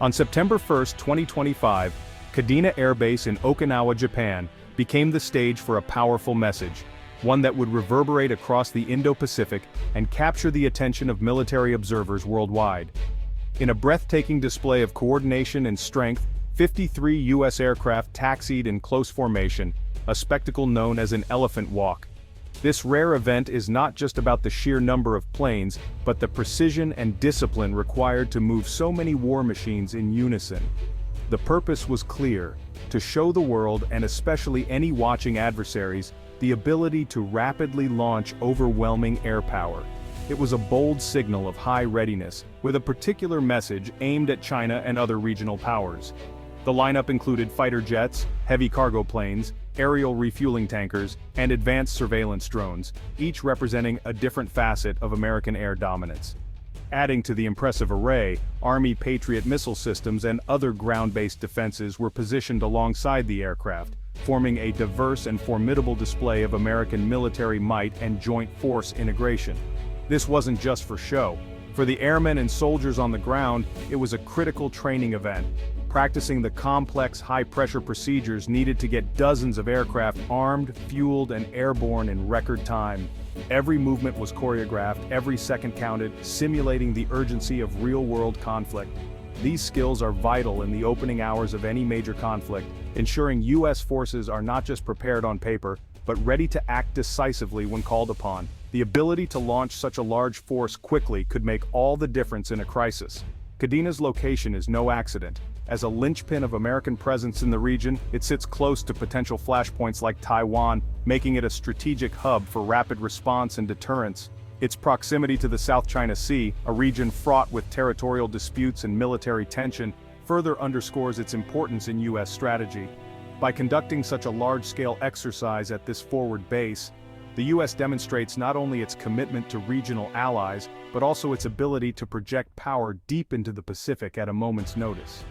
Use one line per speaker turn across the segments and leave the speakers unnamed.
On September 1, 2025, Kadena Air Base in Okinawa, Japan, became the stage for a powerful message, one that would reverberate across the Indo-Pacific and capture the attention of military observers worldwide. In a breathtaking display of coordination and strength, 53 U.S. aircraft taxied in close formation, a spectacle known as an elephant walk. This rare event is not just about the sheer number of planes, but the precision and discipline required to move so many war machines in unison. The purpose was clear: to show the world, and especially any watching adversaries, the ability to rapidly launch overwhelming air power. It was a bold signal of high readiness, with a particular message aimed at China and other regional powers. The lineup included fighter jets, heavy cargo planes, aerial refueling tankers, and advanced surveillance drones, each representing a different facet of American air dominance. Adding to the impressive array, Army Patriot missile systems and other ground-based defenses were positioned alongside the aircraft, forming a diverse and formidable display of American military might and joint force integration. This wasn't just for show. For the airmen and soldiers on the ground, it was a critical training event, practicing the complex high-pressure procedures needed to get dozens of aircraft armed, fueled, and airborne in record time. Every movement was choreographed, every second counted, simulating the urgency of real-world conflict. These skills are vital in the opening hours of any major conflict, ensuring U.S. forces are not just prepared on paper, but ready to act decisively when called upon. The ability to launch such a large force quickly could make all the difference in a crisis. Kadena's location is no accident. As a linchpin of American presence in the region, it sits close to potential flashpoints like Taiwan, making it a strategic hub for rapid response and deterrence. Its proximity to the South China Sea, a region fraught with territorial disputes and military tension, further underscores its importance in U.S. strategy. By conducting such a large-scale exercise at this forward base, the U.S. demonstrates not only its commitment to regional allies, but also its ability to project power deep into the Pacific at a moment's notice.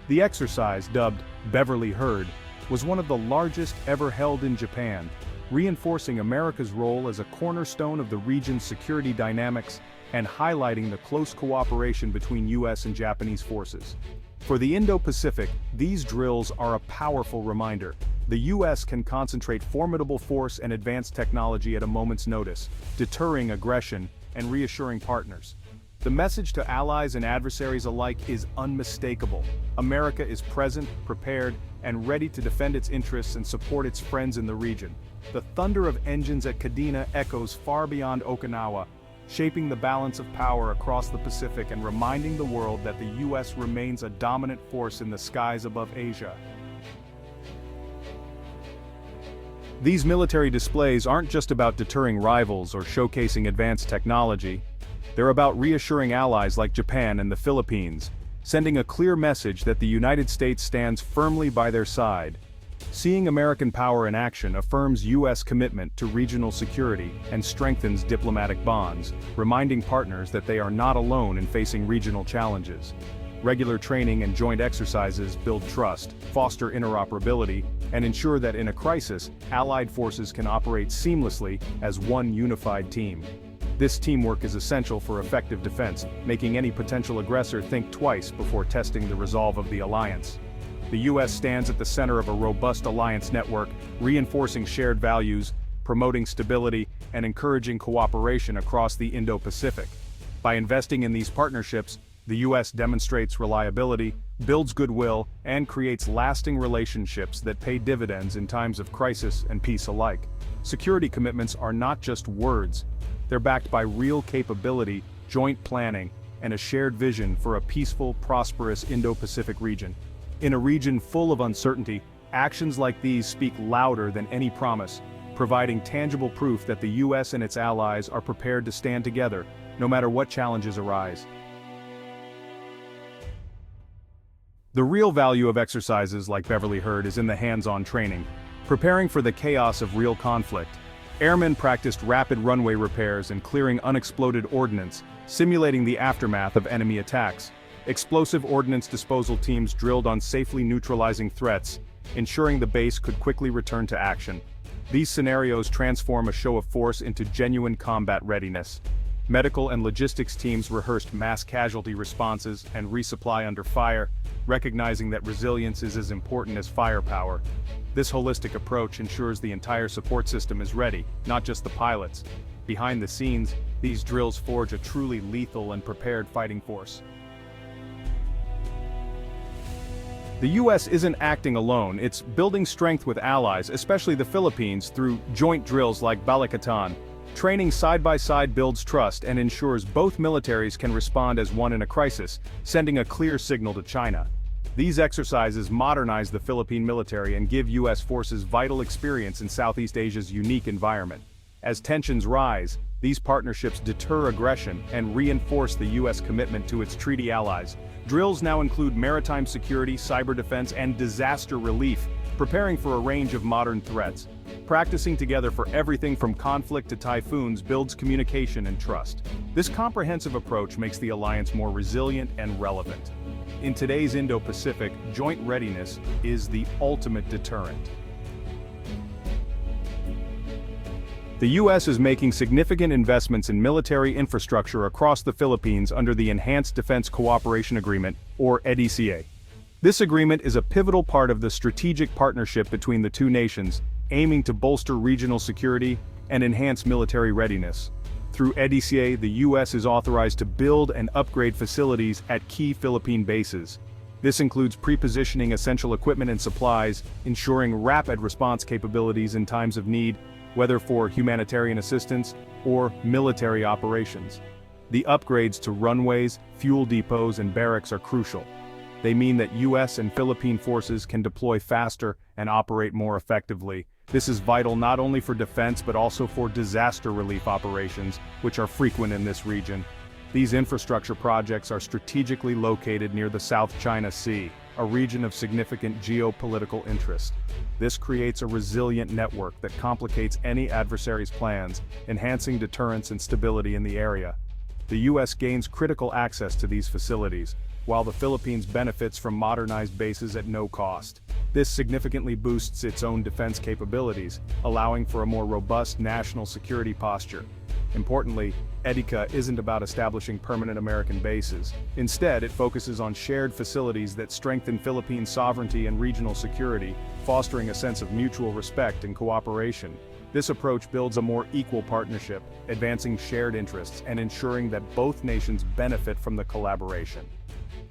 The exercise, dubbed Beverly Herd, was one of the largest ever held in Japan, reinforcing America's role as a cornerstone of the region's security dynamics and highlighting the close cooperation between U.S. and Japanese forces. For the Indo-Pacific, these drills are a powerful reminder. The U.S. can concentrate formidable force and advanced technology at a moment's notice, deterring aggression and reassuring partners. The message to allies and adversaries alike is unmistakable. America is present, prepared, and ready to defend its interests and support its friends in the region. The thunder of engines at Kadena echoes far beyond Okinawa, shaping the balance of power across the Pacific and reminding the world that the U.S. remains a dominant force in the skies above Asia. These military displays aren't just about deterring rivals or showcasing advanced technology. They're about reassuring allies like Japan and the Philippines, sending a clear message that the United States stands firmly by their side. Seeing American power in action affirms U.S. commitment to regional security and strengthens diplomatic bonds, reminding partners that they are not alone in facing regional challenges. Regular training and joint exercises build trust, foster interoperability, and ensure that in a crisis, allied forces can operate seamlessly as one unified team. This teamwork is essential for effective defense, making any potential aggressor think twice before testing the resolve of the alliance. The U.S. stands at the center of a robust alliance network, reinforcing shared values, promoting stability, and encouraging cooperation across the Indo-Pacific. By investing in these partnerships, the U.S. demonstrates reliability, builds goodwill, and creates lasting relationships that pay dividends in times of crisis and peace alike. Security commitments are not just words. They're backed by real capability, joint planning, and a shared vision for a peaceful, prosperous Indo-Pacific region. In a region full of uncertainty, actions like these speak louder than any promise, providing tangible proof that the U.S. and its allies are prepared to stand together, no matter what challenges arise. The real value of exercises like Beverly Herd is in the hands-on training. Preparing for the chaos of real conflict, airmen practiced rapid runway repairs and clearing unexploded ordnance, simulating the aftermath of enemy attacks. Explosive ordnance disposal teams drilled on safely neutralizing threats, ensuring the base could quickly return to action. These scenarios transform a show of force into genuine combat readiness. Medical and logistics teams rehearsed mass casualty responses and resupply under fire, recognizing that resilience is as important as firepower. This holistic approach ensures the entire support system is ready, not just the pilots. Behind the scenes, these drills forge a truly lethal and prepared fighting force. The U.S. isn't acting alone, it's building strength with allies, especially the Philippines, through joint drills like Balikatan. Training side by side builds trust and ensures both militaries can respond as one in a crisis, sending a clear signal to China. These exercises modernize the Philippine military and give U.S. forces vital experience in Southeast Asia's unique environment. As tensions rise, these partnerships deter aggression and reinforce the U.S. commitment to its treaty allies. Drills now include maritime security, cyber defense, and disaster relief, preparing for a range of modern threats. Practicing together for everything from conflict to typhoons builds communication and trust. This comprehensive approach makes the alliance more resilient and relevant. In today's Indo-Pacific, joint readiness is the ultimate deterrent. The U.S. is making significant investments in military infrastructure across the Philippines under the Enhanced Defense Cooperation Agreement, or EDCA. This agreement is a pivotal part of the strategic partnership between the two nations, aiming to bolster regional security and enhance military readiness. Through EDCA, the U.S. is authorized to build and upgrade facilities at key Philippine bases. This includes pre-positioning essential equipment and supplies, ensuring rapid response capabilities in times of need, whether for humanitarian assistance or military operations. The upgrades to runways, fuel depots, and barracks are crucial. They mean that U.S. and Philippine forces can deploy faster and operate more effectively. This is vital not only for defense but also for disaster relief operations, which are frequent in this region. These infrastructure projects are strategically located near the South China Sea, a region of significant geopolitical interest. This creates a resilient network that complicates any adversary's plans, enhancing deterrence and stability in the area. The U.S. gains critical access to these facilities, while the Philippines benefits from modernized bases at no cost. This significantly boosts its own defense capabilities, allowing for a more robust national security posture. Importantly, EDCA isn't about establishing permanent American bases. Instead, it focuses on shared facilities that strengthen Philippine sovereignty and regional security, fostering a sense of mutual respect and cooperation. This approach builds a more equal partnership, advancing shared interests and ensuring that both nations benefit from the collaboration.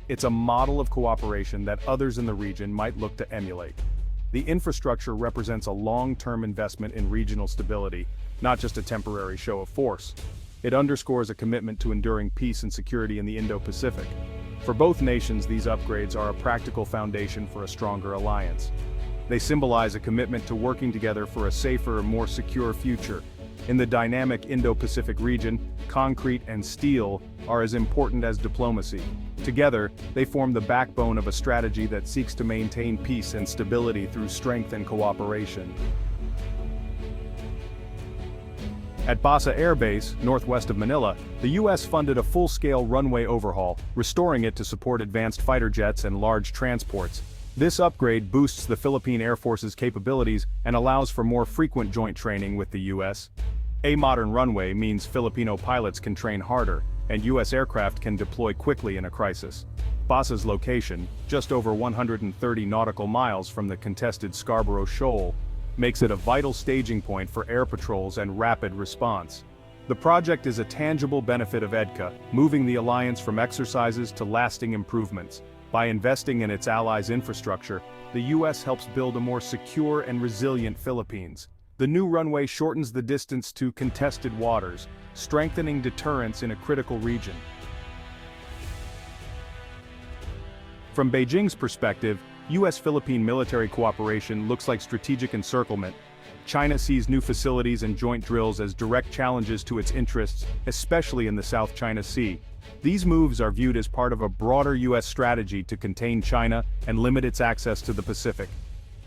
It's a model of cooperation that others in the region might look to emulate. The infrastructure represents a long-term investment in regional stability, not just a temporary show of force. It underscores a commitment to enduring peace and security in the Indo-Pacific. For both nations, these upgrades are a practical foundation for a stronger alliance. They symbolize a commitment to working together for a safer, more secure future. In the dynamic Indo-Pacific region, concrete and steel are as important as diplomacy. Together, they form the backbone of a strategy that seeks to maintain peace and stability through strength and cooperation. At Basa Air Base, northwest of Manila, the U.S. funded a full-scale runway overhaul, restoring it to support advanced fighter jets and large transports. This upgrade boosts the Philippine Air Force's capabilities and allows for more frequent joint training with the U.S. A modern runway means Filipino pilots can train harder, and U.S. aircraft can deploy quickly in a crisis. Basa's location, just over 130 nautical miles from the contested Scarborough Shoal, makes it a vital staging point for air patrols and rapid response. The project is a tangible benefit of EDCA, moving the alliance from exercises to lasting improvements. By investing in its allies' infrastructure, the U.S. helps build a more secure and resilient Philippines. The new runway shortens the distance to contested waters, strengthening deterrence in a critical region. From Beijing's perspective, U.S.-Philippine military cooperation looks like strategic encirclement. China sees new facilities and joint drills as direct challenges to its interests, especially in the South China Sea. These moves are viewed as part of a broader U.S. strategy to contain China and limit its access to the Pacific.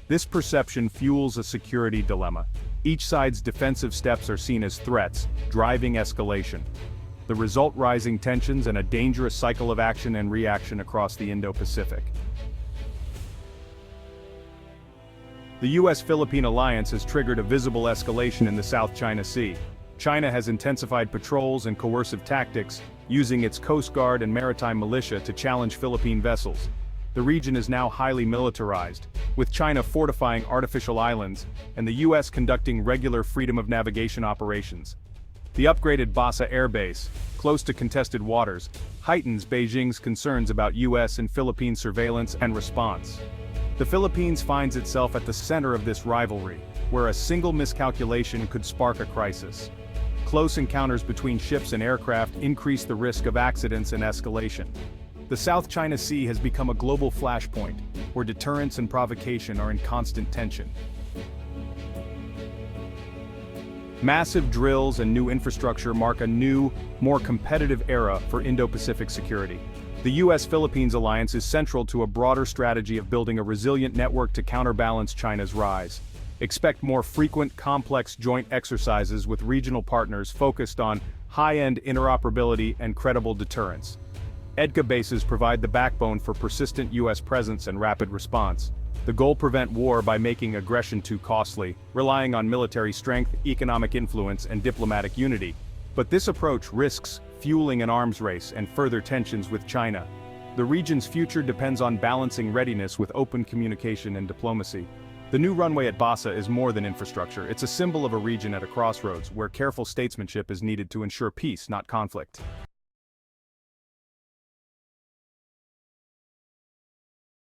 This perception fuels a security dilemma. Each side's defensive steps are seen as threats, driving escalation. The result: rising tensions and a dangerous cycle of action and reaction across the Indo-Pacific. The U.S.-Philippine alliance has triggered a visible escalation in the South China Sea. China has intensified patrols and coercive tactics, using its Coast Guard and maritime militia to challenge Philippine vessels. The region is now highly militarized, with China fortifying artificial islands and the US conducting regular freedom of navigation operations. The upgraded Basa Air Base, close to contested waters, heightens Beijing's concerns about US and Philippine surveillance and response. The Philippines finds itself at the center of this rivalry, where a single miscalculation could spark a crisis. Close encounters between ships and aircraft increase the risk of accidents and escalation. The South China Sea has become a global flashpoint, where deterrence and provocation are in constant tension. Massive drills and new infrastructure mark a new, more competitive era for Indo-Pacific security. The US-Philippines alliance is central to a broader strategy of building a resilient network to counterbalance China's rise. Expect more frequent, complex joint exercises with regional partners focused on high-end interoperability and credible deterrence. EDCA bases provide the backbone for persistent US presence and rapid response. The goal: prevent war by making aggression too costly, relying on military strength, economic influence, and diplomatic unity. But this approach risks fueling an arms race and further tensions with China. The region's future depends on balancing readiness with open communication and diplomacy. The new runway at Basa is more than infrastructure, it's a symbol of a region at a crossroads where careful statesmanship is needed to ensure peace, not conflict.